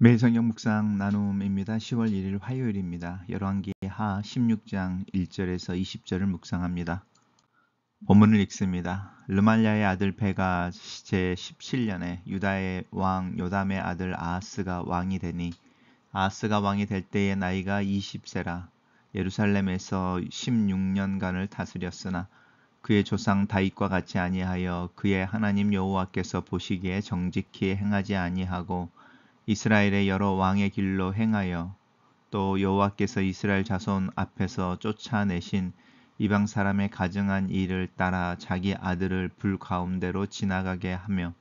매일 성경 묵상 나눔입니다. 10월 1일 화요일입니다. 열왕기 하 16장 1절에서 20절을 묵상합니다. 본문을 읽습니다. 르말랴의 아들 베가 제 17년에 유다의 왕 요담의 아들 아하스가 왕이 되니 아하스가 왕이 될 때의 나이가 20세라. 예루살렘에서 16년간을 다스렸으나 그의 조상 다윗과 같이 아니하여 그의 하나님 여호와께서 보시기에 정직히 행하지 아니하고 이스라엘의 여러 왕의 길로 행하여 또 여호와께서 이스라엘 자손 앞에서 쫓아내신 이방 사람의 가증한 일을 따라 자기 아들을 불 가운데로 지나가게 하며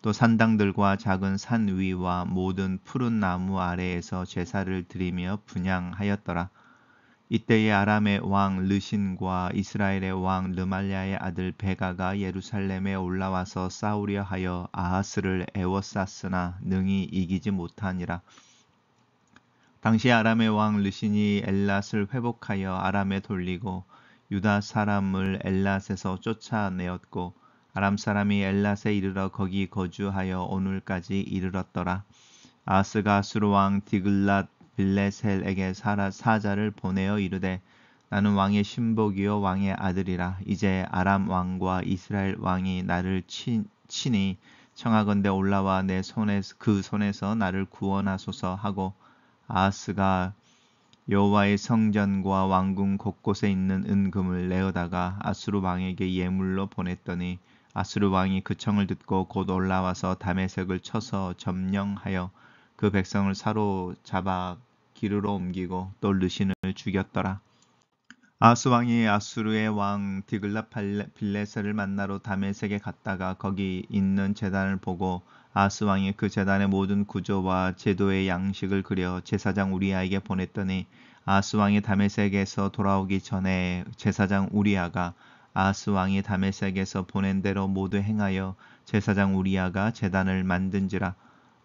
또 산당들과 작은 산 위와 모든 푸른 나무 아래에서 제사를 드리며 분향하였더라. 이때의 아람의 왕 르신과 이스라엘의 왕 르말랴의 아들 베가가 예루살렘에 올라와서 싸우려 하여 아하스를 애워쌌으나 능히 이기지 못하니라. 당시 아람의 왕 르신이 엘랏을 회복하여 아람에 돌리고 유다 사람을 엘랏에서 쫓아내었고 아람 사람이 엘랏에 이르러 거기 거주하여 오늘까지 이르렀더라. 아하스가 아수르 왕 디글랏 빌레셀에게 사자를 보내어 이르되 나는 왕의 신복이요 왕의 아들이라. 이제 아람 왕과 이스라엘 왕이 나를 치니 청하건대 올라와 내 그 손에서 나를 구원하소서 하고 아하스가 여호와의 성전과 왕궁 곳곳에 있는 은금을 내어다가 아수르 왕에게 예물로 보냈더니 아수르 왕이 그 청을 듣고 곧 올라와서 다메섹을 쳐서 점령하여 그 백성을 사로잡아 기르로 옮기고 또 르신을 죽였더라. 아하스 왕이 아수르의 왕 디글랏 빌레셀을 만나러 다메섹에 갔다가 거기 있는 제단을 보고 아하스 왕이 그 제단의 모든 구조와 제도의 양식을 그려 제사장 우리아에게 보냈더니 아하스 왕이 다메섹에서 돌아오기 전에 제사장 우리아가 아하스 왕이 다메섹에서 보낸 대로 모두 행하여 제사장 우리아가 제단을 만든지라.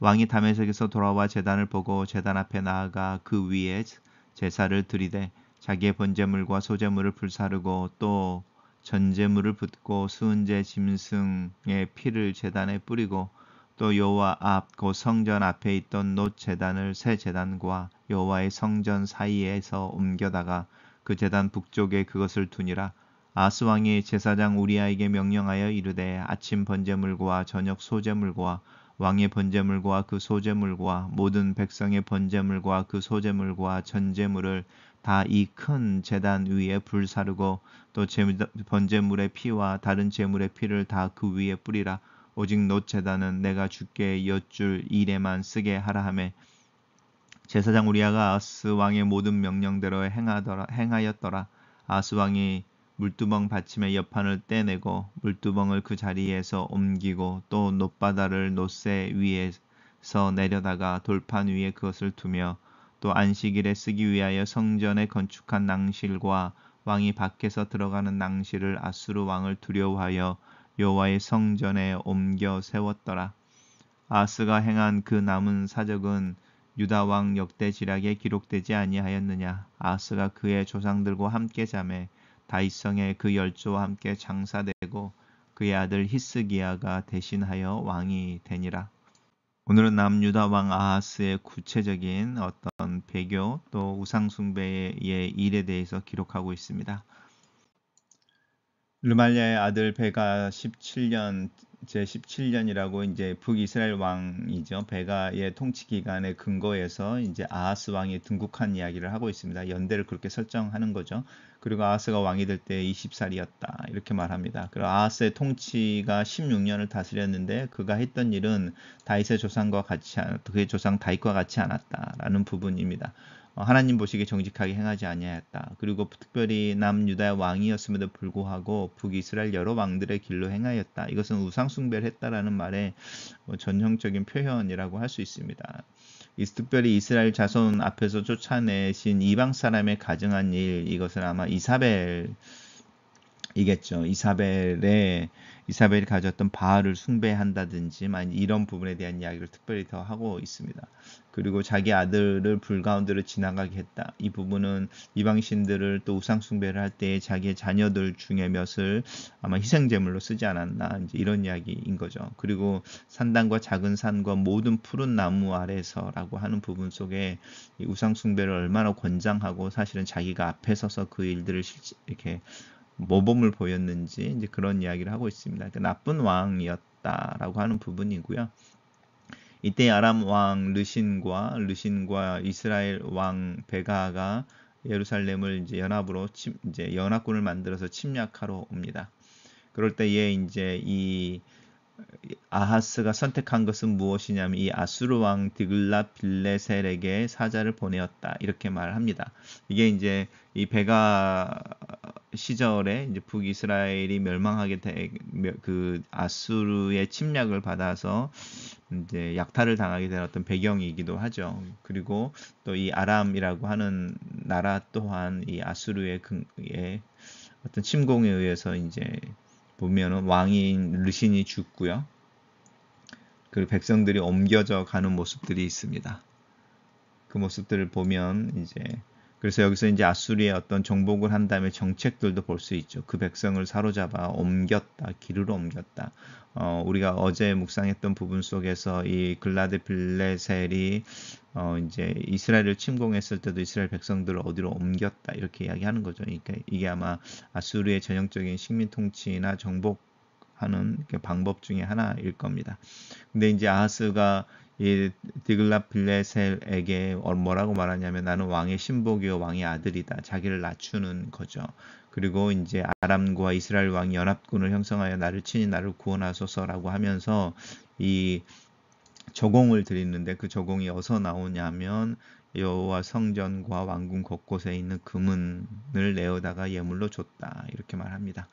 왕이 다메섹에서 돌아와 제단을 보고 제단 앞에 나아가 그 위에 제사를 드리되 자기의 번제물과 소제물을 불사르고 또 전제물을 붓고 수은제 짐승의 피를 제단에 뿌리고 또 여호와 앞 곧 성전 앞에 있던 놋 제단을 새 제단과 여호와의 성전 사이에서 옮겨다가 그 제단 북쪽에 그것을 두니라. 아하스 왕이 제사장 우리아에게 명령하여 이르되 아침 번제물과 저녁 소제물과 왕의 번제물과 그 소제물과 모든 백성의 번제물과 그 소제물과 전제물을 다 이 큰 제단 위에 불사르고 또 번제물의 피와 다른 제물의 피를 다 그 위에 뿌리라. 오직 놋 제단은 내가 주께 여쭐 일에만 쓰게 하라 하매 제사장 우리아가 아하스 왕의 모든 명령대로 행하였더라. 아하스 왕이 물두멍 받침의 옆판을 떼내고 물두멍을 그 자리에서 옮기고 또 놋바다를 놋새 위에서 내려다가 돌판 위에 그것을 두며 또 안식일에 쓰기 위하여 성전에 건축한 낭실과 왕이 밖에서 들어가는 낭실을 아수르 왕을 두려워하여 여호와의 성전에 옮겨 세웠더라. 아하스가 행한 그 남은 사적은 유다 왕 역대지략에 기록되지 아니하였느냐. 아하스가 그의 조상들과 함께 잠에 다윗성에 그 열조와 함께 장사되고 그의 아들 히스기야가 대신하여 왕이 되니라. 오늘은 남유다 왕 아하스의 구체적인 어떤 배교 또 우상숭배의 일에 대해서 기록하고 있습니다. 르말랴의 아들 베가 17년 제 17년이라고 이제 북이스라엘 왕이죠. 베가의 통치 기간의 근거에서 이제 아하스 왕이 등극한 이야기를 하고 있습니다. 연대를 그렇게 설정하는 거죠. 그리고 아하스가 왕이 될 때 20살이었다. 이렇게 말합니다. 그리고 아하스의 통치가 16년을 다스렸는데 그가 했던 일은 다윗의 조상과 같이 그의 조상 다윗과 같이 않았다라는 부분입니다. 하나님 보시기에 정직하게 행하지 아니하였다. 그리고 특별히 남유다의 왕이었음에도 불구하고 북이스라엘 여러 왕들의 길로 행하였다. 이것은 우상숭배를 했다라는 말의 전형적인 표현이라고 할 수 있습니다. 특별히 이스라엘 자손 앞에서 쫓아내신 이방 사람의 가증한 일, 이것은 아마 이사벨 이겠죠. 이사벨이 가졌던 바알을 숭배한다든지 이런 부분에 대한 이야기를 특별히 더 하고 있습니다. 그리고 자기 아들을 불 가운데로 지나가게 했다. 이 부분은 이방신들을 또 우상 숭배를 할 때 자기의 자녀들 중에 몇을 아마 희생제물로 쓰지 않았나, 이제 이런 이야기인 거죠. 그리고 산당과 작은 산과 모든 푸른 나무 아래서라고 하는 부분 속에 이 우상 숭배를 얼마나 권장하고 사실은 자기가 앞에 서서 그 일들을 이렇게 모범을 보였는지 이제 그런 이야기를 하고 있습니다. 그러니까 나쁜 왕이었다라고 하는 부분이고요. 이때 아람 왕 르신과 이스라엘 왕 베가가 예루살렘을 이제 연합으로 이제 연합군을 만들어서 침략하러 옵니다. 그럴 때에 이제 이 아하스가 선택한 것은 무엇이냐면 이 아수르 왕 디글랏 빌레셀에게 사자를 보내었다, 이렇게 말합니다. 이게 이제 이 베가 시절에 이제 북이스라엘이 멸망하게 그 아수르의 침략을 받아서 이제 약탈을 당하게 된 어떤 배경이기도 하죠. 그리고 또 이 아람이라고 하는 나라 또한 이 아수르의 어떤 침공에 의해서 이제 보면은 왕인 르신이 죽고요. 그 백성들이 옮겨져 가는 모습들이 있습니다. 그 모습들을 보면 이제 그래서 여기서 이제 아수리의 어떤 정복을 한 다음에 정책들도 볼 수 있죠. 그 백성을 사로잡아 옮겼다, 기르러 옮겼다. 우리가 어제 묵상했던 부분 속에서 이 글라드 빌레셀이 이제 이스라엘을 침공했을 때도 이스라엘 백성들을 어디로 옮겼다, 이렇게 이야기하는 거죠. 그러니까 이게 아마 아수르의 전형적인 식민 통치나 정복하는 방법 중에 하나일 겁니다. 근데 이제 아하스가 이 디글랏 빌레셀에게 뭐라고 말하냐면 나는 왕의 신복이요 왕의 아들이다. 자기를 낮추는 거죠. 그리고 이제 아람과 이스라엘 왕이 연합군을 형성하여 친히 나를 구원하소서라고 하면서 이 저공을 드리는데 그 저공이 어디서 나오냐면 여호와 성전과 왕궁 곳곳에 있는 금은을 내어다가 예물로 줬다, 이렇게 말합니다.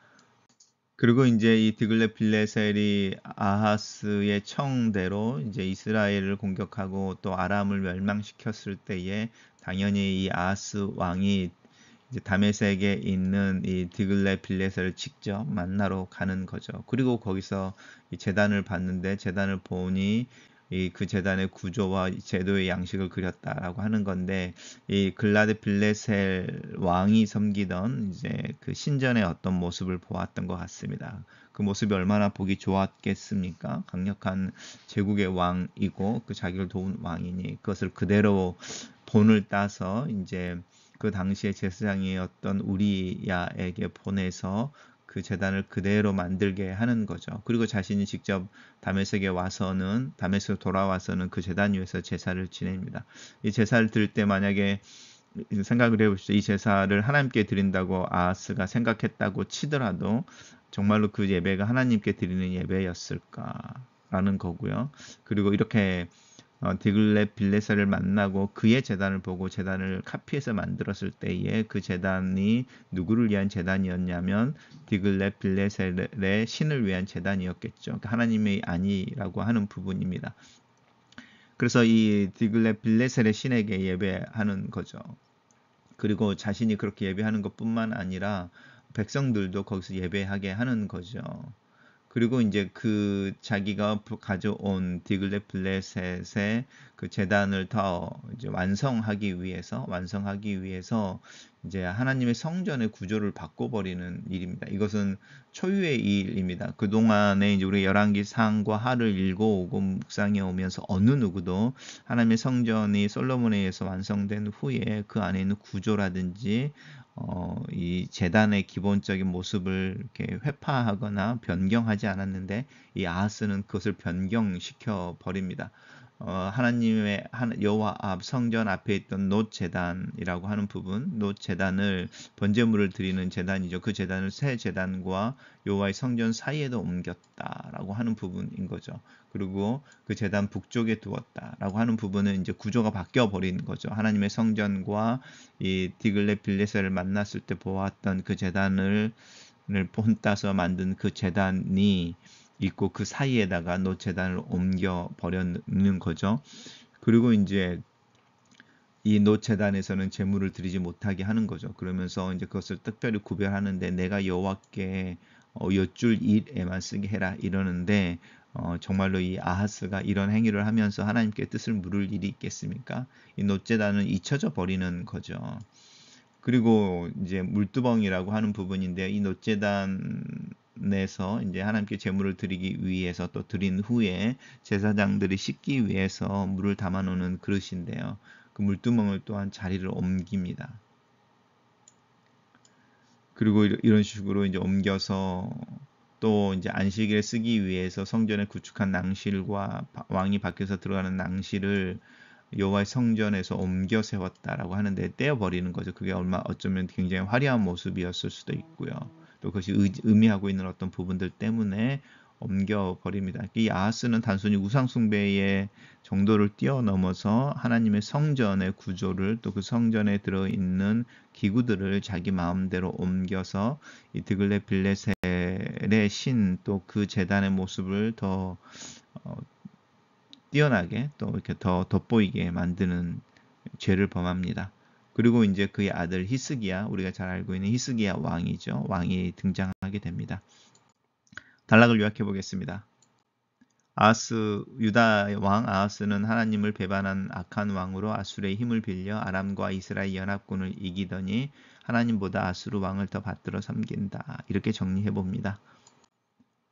그리고 이제 이 디글렛 빌레셀이 아하스의 청대로 이제 이스라엘을 공격하고 또 아람을 멸망시켰을 때에 당연히 이 아하스 왕이 이제 다메섹에 있는 이 디글렛 빌레셀을 직접 만나러 가는 거죠. 그리고 거기서 이 제단을 봤는데 제단을 보니 그 제단의 구조와 제도의 양식을 그렸다라고 하는 건데 이 글라드 빌레셀 왕이 섬기던 이제 그 신전의 어떤 모습을 보았던 것 같습니다. 그 모습이 얼마나 보기 좋았겠습니까? 강력한 제국의 왕이고 그 자기를 도운 왕이니 그것을 그대로 본을 따서 이제 그 당시에 제사장이었던 우리야에게 보내서 그 제단을 그대로 만들게 하는 거죠. 그리고 자신이 직접 다메섹에 돌아와서는 그 제단 위에서 제사를 지냅니다. 이 제사를 드릴 때 만약에 생각을 해보시죠. 이 제사를 하나님께 드린다고 아하스가 생각했다고 치더라도 정말로 그 예배가 하나님께 드리는 예배였을까라는 거고요. 그리고 이렇게 디글렛 빌레셀을 만나고 그의 제단을 보고 제단을 카피해서 만들었을 때에 그 제단이 누구를 위한 제단이었냐면 디글렛 빌레셀의 신을 위한 제단이었겠죠. 그러니까 하나님의 아니라고 하는 부분입니다. 그래서 이 디글렛 빌레셀의 신에게 예배하는 거죠. 그리고 자신이 그렇게 예배하는 것뿐만 아니라 백성들도 거기서 예배하게 하는 거죠. 그리고 이제 그 자기가 가져온 디글렛 빌레셋의 그 제단을 더 이제 완성하기 위해서 이제 하나님의 성전의 구조를 바꿔버리는 일입니다. 이것은 초유의 일입니다. 그 동안에 이제 우리 열왕기 상과 하를 읽어오고 묵상해 오면서 어느 누구도 하나님의 성전이 솔로몬에 의해서 완성된 후에 그 안에 있는 구조라든지 이 제단의 기본적인 모습을 이렇게 회파하거나 변경하지 않았는데 이 아하스는 그것을 변경시켜 버립니다. 하나님의 여호와 앞 성전 앞에 있던 놋 제단이라고 하는 부분, 놋 제단을 번제물을 드리는 제단이죠. 그 제단을 새 제단과 여호와의 성전 사이에도 옮겼다라고 하는 부분인 거죠. 그리고 그 제단 북쪽에 두었다라고 하는 부분은 이제 구조가 바뀌어 버린 거죠. 하나님의 성전과 이 디글렛 빌레셀을 만났을 때 보았던 그 제단을 본따서 만든 그 제단이 있고 그 사이에다가 놋 제단을 옮겨 버리는 거죠. 그리고 이제 이 노제단에서는 제물을 드리지 못하게 하는 거죠. 그러면서 이제 그것을 특별히 구별하는데 내가 여호와께 여쭐 일에만 쓰게 해라 이러는데 정말로 이 아하스가 이런 행위를 하면서 하나님께 뜻을 물을 일이 있겠습니까? 이 노제단은 잊혀져 버리는 거죠. 그리고 이제 물두멍이라고 하는 부분인데 이 노제단에서 이제 하나님께 제물을 드리기 위해서 또 드린 후에 제사장들이 씻기 위해서 물을 담아 놓는 그릇인데요. 그 물두멍을 또한 자리를 옮깁니다. 그리고 이런 식으로 이제 옮겨서 또 이제 안식일에 쓰기 위해서 성전에 구축한 낭실과 왕이 밖에서 들어가는 낭실을 여호와의 성전에서 옮겨 세웠다라고 하는데 떼어버리는 거죠. 그게 어쩌면 굉장히 화려한 모습이었을 수도 있고요. 또 그것이 의미하고 있는 어떤 부분들 때문에 옮겨버립니다. 이 아하스는 단순히 우상숭배의 정도를 뛰어넘어서 하나님의 성전의 구조를 또 그 성전에 들어있는 기구들을 자기 마음대로 옮겨서 이 드글레 빌레셀의 신 또 그 제단의 모습을 더 뛰어나게 또 이렇게 더 돋보이게 만드는 죄를 범합니다. 그리고 이제 그의 아들 히스기야, 우리가 잘 알고 있는 히스기야 왕이죠. 왕이 등장하게 됩니다. 단락을 요약해 보겠습니다. 유다 왕 아하스는 하나님을 배반한 악한 왕으로 아수르의 힘을 빌려 아람과 이스라엘 연합군을 이기더니 하나님보다 아수르 왕을 더 받들어 섬긴다. 이렇게 정리해 봅니다.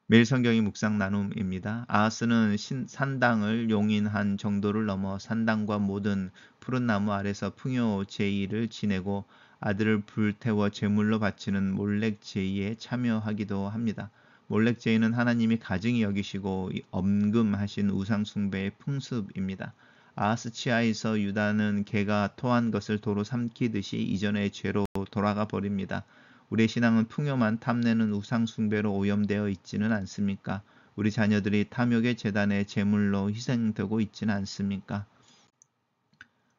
매일 성경의 묵상 나눔입니다. 아하스는 산당을 용인한 정도를 넘어 산당과 모든 푸른 나무 아래서 풍요 제의를 지내고 아들을 불태워 제물로 바치는 몰렉 제의에 참여하기도 합니다. 몰렉 제의는 하나님이 가증히 여기시고 엄금하신 우상 숭배의 풍습입니다. 아하스 치하에서 유다는 개가 토한 것을 도로 삼키듯이 이전의 죄로 돌아가 버립니다. 우리의 신앙은 풍요만 탐내는 우상 숭배로 오염되어 있지는 않습니까? 우리 자녀들이 탐욕의 제단의 제물로 희생되고 있지는 않습니까?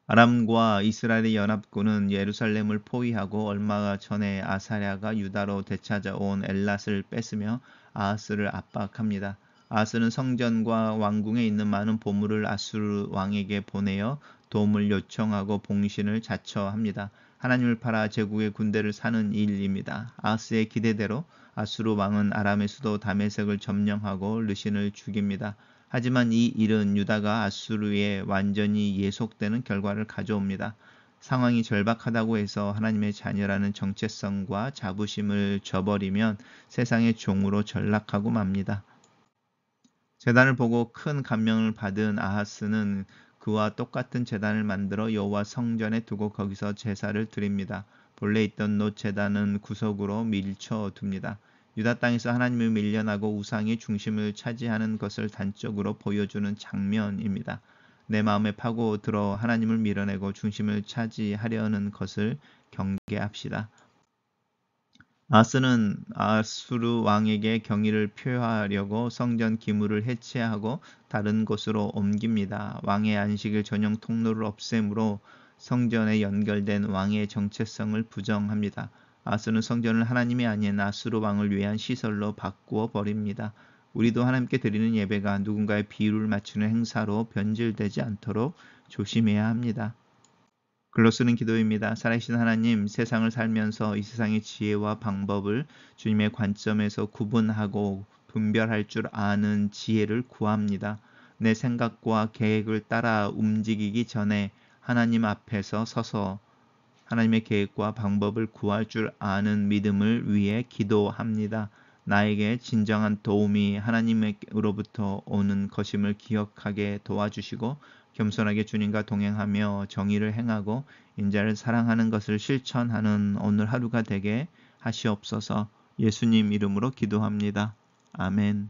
아람과 이스라엘의 연합군은 예루살렘을 포위하고 얼마 전에 아사랴가 유다로 되찾아온 엘랏을 뺏으며 아하스를 압박합니다. 아하스는 성전과 왕궁에 있는 많은 보물을 아수르 왕에게 보내어 도움을 요청하고 봉신을 자처합니다. 하나님을 팔아 제국의 군대를 사는 일입니다. 아하스의 기대대로 아수르 왕은 아람의 수도 다메섹을 점령하고 르신을 죽입니다. 하지만 이 일은 유다가 아수르에 완전히 예속되는 결과를 가져옵니다. 상황이 절박하다고 해서 하나님의 자녀라는 정체성과 자부심을 저버리면 세상의 종으로 전락하고 맙니다. 제단을 보고 큰 감명을 받은 아하스는 그와 똑같은 제단을 만들어 여호와 성전에 두고 거기서 제사를 드립니다. 본래 있던 놋 제단은 구석으로 밀쳐둡니다. 유다 땅에서 하나님을 밀려나고 우상의 중심을 차지하는 것을 단적으로 보여주는 장면입니다. 내 마음에 파고들어 하나님을 밀어내고 중심을 차지하려는 것을 경계합시다. 아하스는 아수르 왕에게 경의를 표하려고 성전 기물을 해체하고 다른 곳으로 옮깁니다. 왕의 안식일 전용 통로를 없애므로 성전에 연결된 왕의 정체성을 부정합니다. 아하스는 성전을 하나님이 아닌 아수르 왕을 위한 시설로 바꾸어 버립니다. 우리도 하나님께 드리는 예배가 누군가의 비유를 맞추는 행사로 변질되지 않도록 조심해야 합니다. 글로 쓰는 기도입니다. 살아계신 하나님, 세상을 살면서 이 세상의 지혜와 방법을 주님의 관점에서 구분하고 분별할 줄 아는 지혜를 구합니다. 내 생각과 계획을 따라 움직이기 전에 하나님 앞에서 서서 하나님의 계획과 방법을 구할 줄 아는 믿음을 위해 기도합니다. 나에게 진정한 도움이 하나님으로부터 오는 것임을 기억하게 도와주시고 겸손하게 주님과 동행하며 정의를 행하고 인자를 사랑하는 것을 실천하는 오늘 하루가 되게 하시옵소서. 예수님 이름으로 기도합니다. 아멘.